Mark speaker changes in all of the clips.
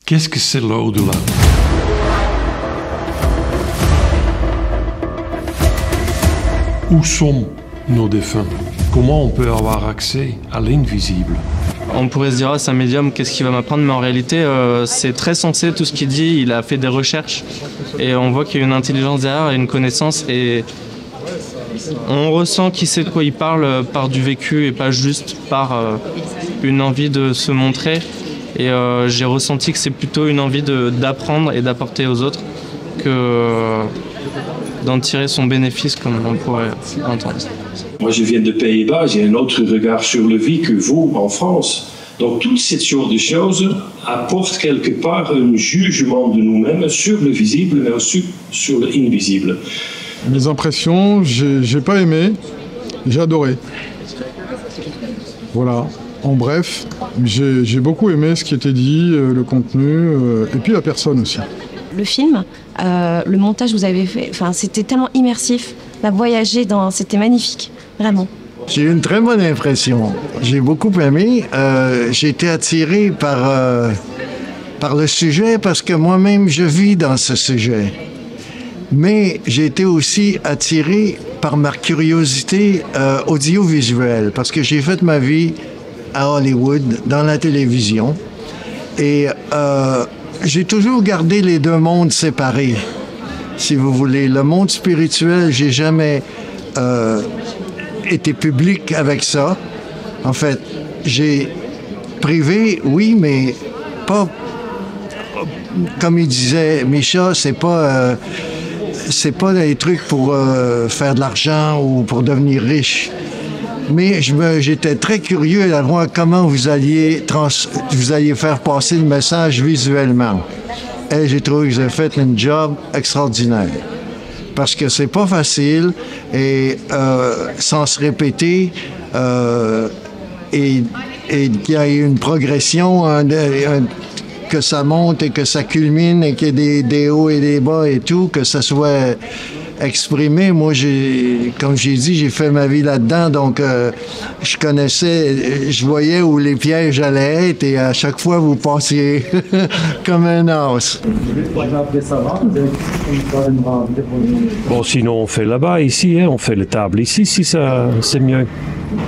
Speaker 1: Qu'est-ce que c'est l'au-delà? Où sont nos défunts? Comment on peut avoir accès à l'invisible?
Speaker 2: On pourrait se dire, ah, c'est un médium, qu'est-ce qu'il va m'apprendre? Mais en réalité, c'est très sensé tout ce qu'il dit. Il a fait des recherches et on voit qu'il y a une intelligence derrière et une connaissance. Et on ressent qu'il sait de quoi il parle par du vécu et pas juste par une envie de se montrer. Et j'ai ressenti que c'est plutôt une envie d'apprendre et d'apporter aux autres que d'en tirer son bénéfice, comme on pourrait entendre.
Speaker 3: Moi, je viens des Pays-Bas, j'ai un autre regard sur la vie que vous en France. Donc, toute cette sorte de choses apporte quelque part un jugement de nous-mêmes sur le visible, mais aussi sur l'invisible.
Speaker 4: Mes impressions, j'ai pas aimé, j'ai adoré. Voilà. En bref, j'ai beaucoup aimé ce qui était dit, le contenu, et puis la personne aussi.
Speaker 5: Le film, le montage que vous avez fait, c'était tellement immersif. Voyager dans, c'était magnifique, vraiment.
Speaker 6: J'ai eu une très bonne impression. J'ai beaucoup aimé. J'ai été attiré par le sujet parce que moi-même, je vis dans ce sujet. Mais j'ai été aussi attiré par ma curiosité audiovisuelle parce que j'ai fait ma vie à Hollywood, dans la télévision. Et j'ai toujours gardé les deux mondes séparés, si vous voulez. Le monde spirituel, j'ai jamais été public avec ça. En fait, j'ai privé, oui, mais pas... Comme il disait Micha, c'est pas des trucs pour faire de l'argent ou pour devenir riche. Mais j'étais très curieux de voir comment vous alliez faire passer le message visuellement. Et j'ai trouvé que vous avez fait un job extraordinaire. Parce que c'est pas facile et sans se répéter, et qu'il y a une progression, que ça monte et que ça culmine et qu'il y ait des hauts et des bas et tout, que ça soit exprimé. Moi, comme j'ai dit, j'ai fait ma vie là-dedans, donc je connaissais, je voyais où les pièges allaient être et à chaque fois, vous passiez comme un os.
Speaker 7: Bon, sinon, on fait là-bas, ici, hein, on fait les tables ici, si ça, c'est mieux.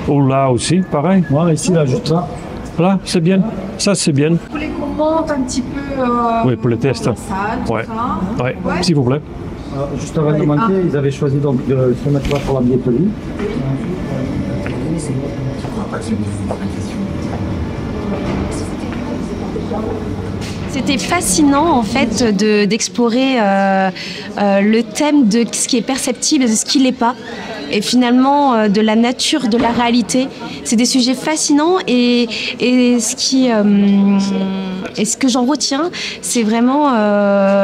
Speaker 7: Ou là aussi, pareil.
Speaker 8: Ouais, ici, là, juste là.
Speaker 7: Là, c'est bien. Ça, c'est bien.
Speaker 9: Vous voulez qu'on monte un petit peu
Speaker 7: oui, pour le test.
Speaker 9: Salle,
Speaker 7: ouais. Ouais. Ouais, s'il vous plaît.
Speaker 8: Juste avant de manquer, ils avaient choisi donc de se mettre là pour la billetterie.
Speaker 5: C'était fascinant en fait d'explorer le thème de ce qui est perceptible et de ce qui l'est pas. Et finalement de la nature, de la réalité. C'est des sujets fascinants et ce que j'en retiens, c'est vraiment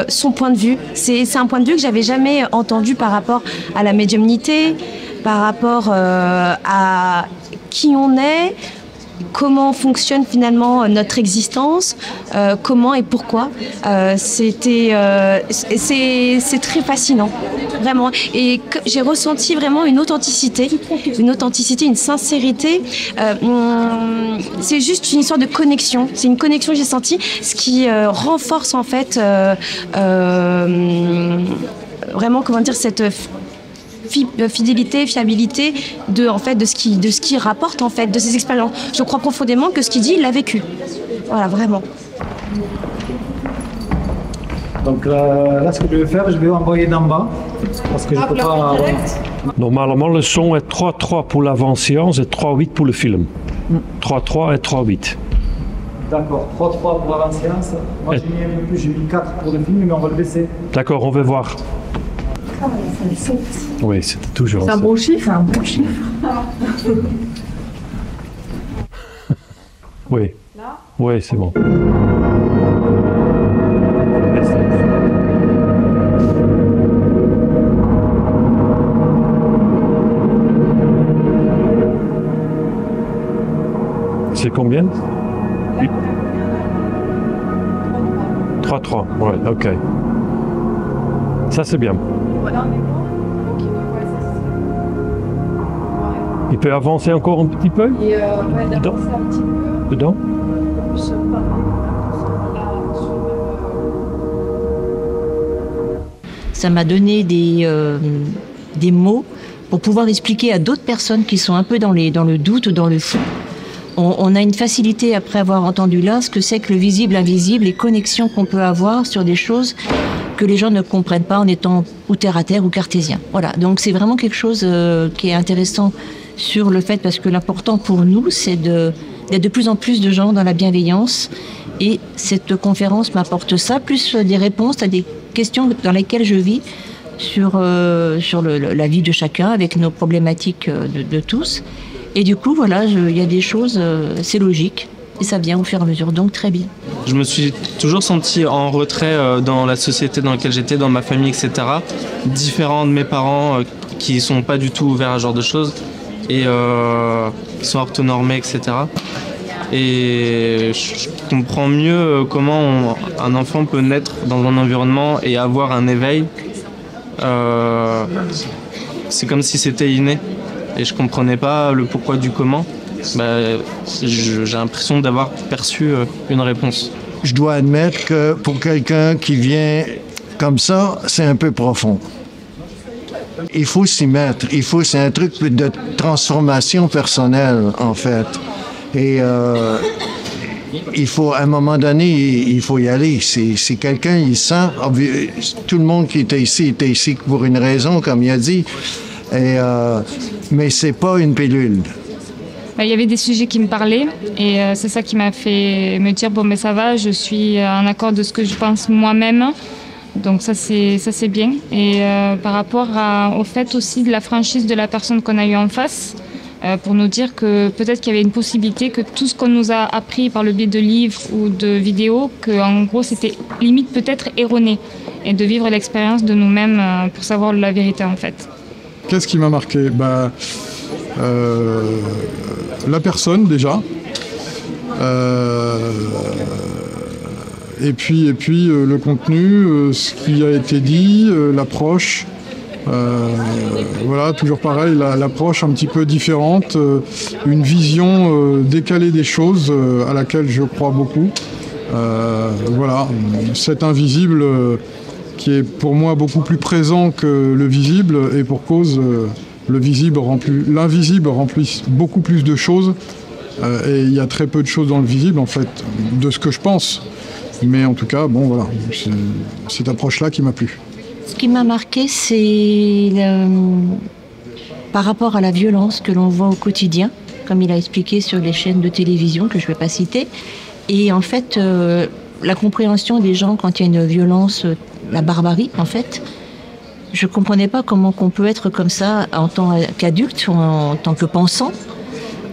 Speaker 5: son point de vue. C'est un point de vue que j'avais jamais entendu par rapport à la médiumnité, par rapport à qui on est, comment fonctionne finalement notre existence, comment et pourquoi. C'est très fascinant, vraiment. Et j'ai ressenti vraiment une authenticité, une sincérité. C'est juste une histoire de connexion. C'est une connexion que j'ai sentie, ce qui renforce en fait vraiment, comment dire, cette fidélité, fiabilité de ce qu'il rapporte en fait, de ses expériences. Je crois profondément que ce qu'il dit, il l'a vécu. Voilà, vraiment.
Speaker 8: Donc là, ce que je vais faire, je vais envoyer d'en bas, parce que je peux pas...
Speaker 7: Normalement, le son est 3-3 pour l'avant-séance et 3-8 pour le film. 3-3 et 3-8.
Speaker 8: D'accord, 3-3 pour l'avant-séance. Moi, j'ai mis 4 pour le film, mais on va le baisser.
Speaker 7: D'accord, on va voir. Oui, c'était toujours ça.
Speaker 9: C'est un bon chiffre, un bon chiffre.
Speaker 7: Oui.
Speaker 9: Là ?
Speaker 7: Oui, c'est bon. C'est combien? 3-3, ouais, ok. Ça, c'est bien. Il peut avancer encore un petit peu? Dedans? Dedans?
Speaker 10: ça m'a donné des mots pour pouvoir expliquer à d'autres personnes qui sont un peu dans le doute ou dans le flou. On a une facilité, après avoir entendu là, ce que c'est que le visible, invisible, les connexions qu'on peut avoir sur des choses que les gens ne comprennent pas en étant ou terre à terre ou cartésien. Voilà, donc c'est vraiment quelque chose qui est intéressant sur le fait, parce que l'important pour nous, c'est d'être de plus en plus de gens dans la bienveillance. Et cette conférence m'apporte ça, plus des réponses à des questions dans lesquelles je vis sur la vie de chacun, avec nos problématiques de tous. Et du coup, voilà, il y a des choses, c'est logique, et ça vient au fur et à mesure, donc très bien.
Speaker 2: Je me suis toujours senti en retrait dans la société dans laquelle j'étais, dans ma famille, etc. Différent de mes parents qui sont pas du tout ouverts à ce genre de choses et qui sont orthonormés, etc. Et je comprends mieux comment un enfant peut naître dans un environnement et avoir un éveil. C'est comme si c'était inné. Et je comprenais pas le pourquoi du comment. J'ai l'impression d'avoir perçu une réponse.
Speaker 6: Je dois admettre que pour quelqu'un qui vient comme ça, c'est un peu profond. Il faut s'y mettre. C'est un truc de transformation personnelle, en fait. Et il faut, à un moment donné, il faut y aller. Si quelqu'un, il sent... Tout le monde qui était ici pour une raison, comme il a dit. Mais c'est pas une pilule.
Speaker 11: Il y avait des sujets qui me parlaient et c'est ça qui m'a fait me dire bon mais ça va, je suis en accord de ce que je pense moi-même, donc ça c'est bien. Et par rapport au fait aussi de la franchise de la personne qu'on a eu en face, pour nous dire que peut-être qu'il y avait une possibilité que tout ce qu'on nous a appris par le biais de livres ou de vidéos, qu'en gros c'était limite peut-être erroné, et de vivre l'expérience de nous-mêmes pour savoir la vérité en fait.
Speaker 4: Qu'est-ce qui m'a marqué? La personne déjà, et puis le contenu, ce qui a été dit, l'approche, voilà, toujours pareil, l'approche un petit peu différente, une vision décalée des choses à laquelle je crois beaucoup. Voilà, cet invisible qui est pour moi beaucoup plus présent que le visible, et pour cause, l'invisible remplit beaucoup plus de choses, et il y a très peu de choses dans le visible en fait, de ce que je pense. Mais en tout cas, bon voilà, c'est cette approche-là qui m'a plu.
Speaker 10: Ce qui m'a marqué, c'est par rapport à la violence que l'on voit au quotidien, comme il a expliqué sur les chaînes de télévision que je ne vais pas citer, et en fait la compréhension des gens quand il y a une violence, la barbarie en fait. Je ne comprenais pas comment on peut être comme ça en tant qu'adulte, en tant que pensant.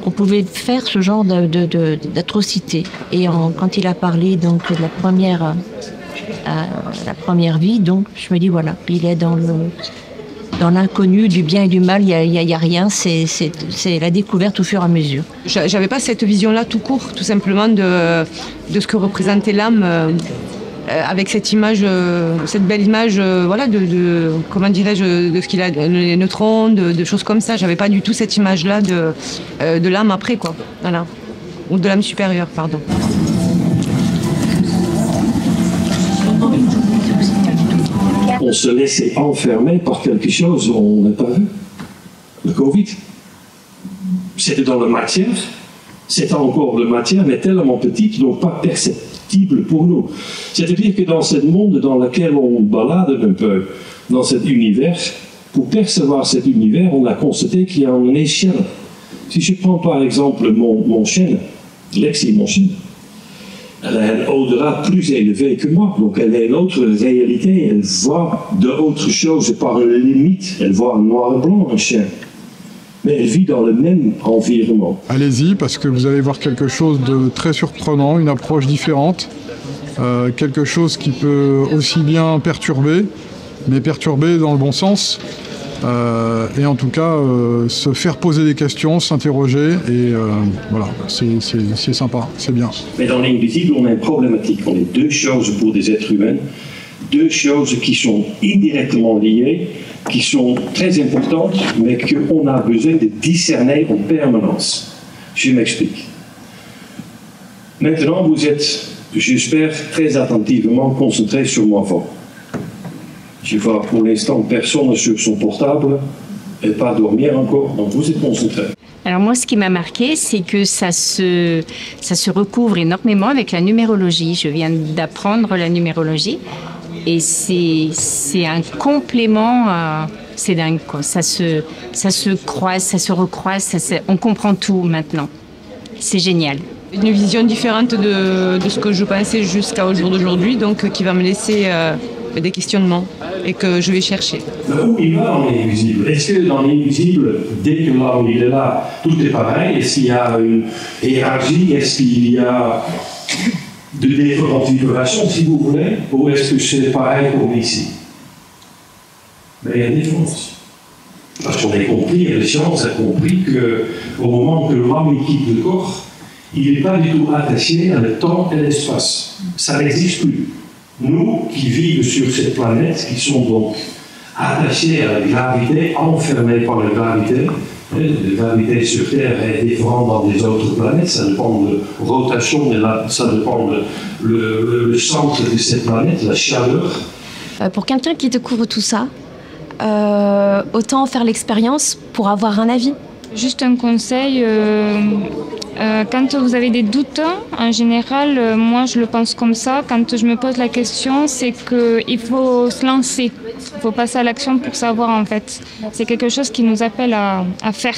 Speaker 10: On pouvait faire ce genre d'atrocité. Et quand il a parlé donc, de la première vie, donc, je me dis voilà, il est dans l'inconnu du bien et du mal, il n'y a rien, c'est la découverte au fur et à mesure.
Speaker 12: J'avais pas cette vision-là tout court, tout simplement de ce que représentait l'âme. Avec cette image, cette belle image, voilà, comment dirais-je, de ce qu'il a, les neutrons, de choses comme ça. J'avais pas du tout cette image-là de l'âme après, quoi. Voilà. Ou de l'âme supérieure, pardon.
Speaker 3: On se laissait enfermer par quelque chose qu'on n'a pas vu. Le Covid. C'était dans la matière. C'était encore la matière, mais tellement petite, donc pas perceptible pour nous. C'est-à-dire que dans ce monde dans lequel on balade un peu, dans cet univers, pour percevoir cet univers, on a constaté qu'il y a une échelle. Si je prends par exemple mon chien, Lexi, mon chien, elle a un au-delà plus élevé que moi, donc elle a une autre réalité, elle voit d'autres choses par une limite, elle voit en noir et blanc un chien. Mais elle vit dans le même environnement.
Speaker 4: Allez-y, parce que vous allez voir quelque chose de très surprenant, une approche différente, quelque chose qui peut aussi bien perturber, mais perturber dans le bon sens, et en tout cas se faire poser des questions, s'interroger, et voilà, c'est sympa, c'est bien.
Speaker 3: Mais dans l'invisible, on a une problématique, on a deux choses pour des êtres humains, deux choses qui sont indirectement liées, qui sont très importantes, mais qu'on a besoin de discerner en permanence. Je m'explique. Maintenant, vous êtes, j'espère, très attentivement concentré sur mon enfant. Je vois pour l'instant personne sur son portable et pas dormir encore, donc vous êtes concentrés.
Speaker 10: Alors moi, ce qui m'a marqué, c'est que ça se recouvre énormément avec la numérologie. Je viens d'apprendre la numérologie et c'est un complément, c'est dingue quoi. Ça se croise, ça se recroise, on comprend tout maintenant. C'est génial.
Speaker 12: Une vision différente de ce que je pensais jusqu'au jour d'aujourd'hui, donc qui va me laisser des questionnements et que je vais chercher.
Speaker 3: Où il va dans l'invisible? Est-ce que dans l'invisible, dès que l'homme il est là, tout est pareil? Est-ce qu'il y a une hiérarchie? Est-ce qu'il y a de différentes vibrations, si vous voulez? Ou est-ce que c'est pareil comme ici? Mais il y a des différences. Parce qu'on a compris, les sciences ont compris qu'au moment que l'homme quitte le corps, il n'est pas du tout attaché à le temps et l'espace. Ça n'existe plus. Nous qui vivons sur cette planète, qui sont donc attachés à la gravité, enfermés par la gravité, la gravité sur Terre est différente dans les autres planètes, ça dépend de la rotation, ça dépend de le centre de cette planète, la chaleur.
Speaker 5: Pour quelqu'un qui découvre tout ça, autant faire l'expérience pour avoir un avis.
Speaker 11: Juste un conseil, quand vous avez des doutes, en général, moi je le pense comme ça, quand je me pose la question, c'est qu'il faut se lancer, il faut passer à l'action pour savoir en fait. C'est quelque chose qui nous appelle à faire.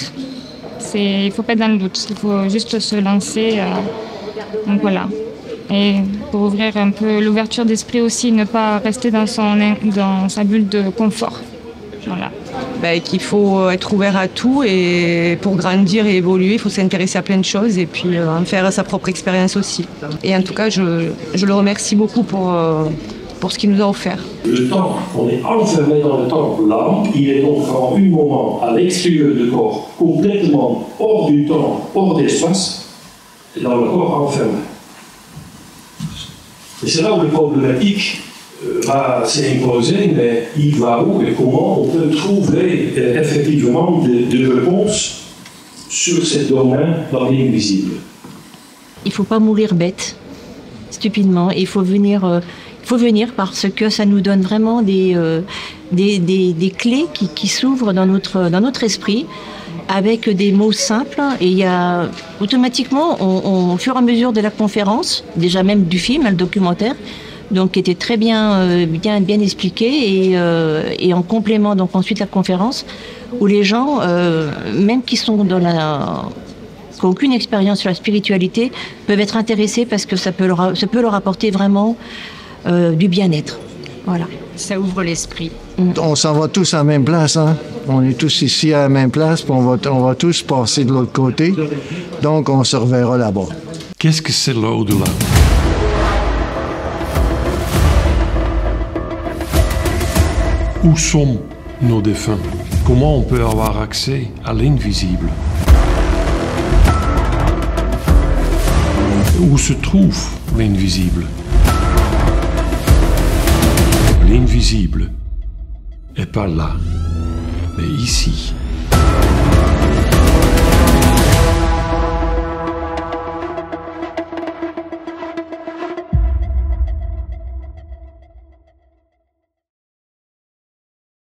Speaker 11: Il ne faut pas être dans le doute, il faut juste se lancer. Donc voilà. Et pour ouvrir un peu l'ouverture d'esprit aussi, ne pas rester dans sa bulle de confort. Voilà.
Speaker 12: Qu'il faut être ouvert à tout et pour grandir et évoluer, il faut s'intéresser à plein de choses et puis en faire sa propre expérience aussi. Et en tout cas, je le remercie beaucoup pour ce qu'il nous a offert.
Speaker 3: Le temps, on est enfermé dans le temps. L'âme, il est donc en un moment à l'extérieur du corps, complètement hors du temps, hors d'espace, et dans le corps enfermé. Et c'est là où le problématique va s'imposer, mais il va où et comment on peut trouver effectivement des réponses sur ce domaine dans l'invisible.
Speaker 10: Il ne faut pas mourir bête, stupidement. Il faut venir parce que ça nous donne vraiment des clés qui s'ouvrent dans notre esprit avec des mots simples. Et il y a automatiquement, au fur et à mesure de la conférence, déjà même du film, le documentaire, donc qui était très bien expliqué et en complément donc ensuite la conférence où les gens même qui sont qui n'ont aucune expérience sur la spiritualité peuvent être intéressés parce que ça peut leur apporter vraiment du bien-être. Voilà, ça ouvre l'esprit.
Speaker 6: On s'en va tous à la même place, hein? On est tous ici à la même place, puis on va tous passer de l'autre côté, donc on se reverra là-bas.
Speaker 1: Qu'est-ce que c'est l'au-delà? Où sont nos défunts? Comment on peut avoir accès à l'invisible? Où se trouve l'invisible? L'invisible est pas là, mais ici.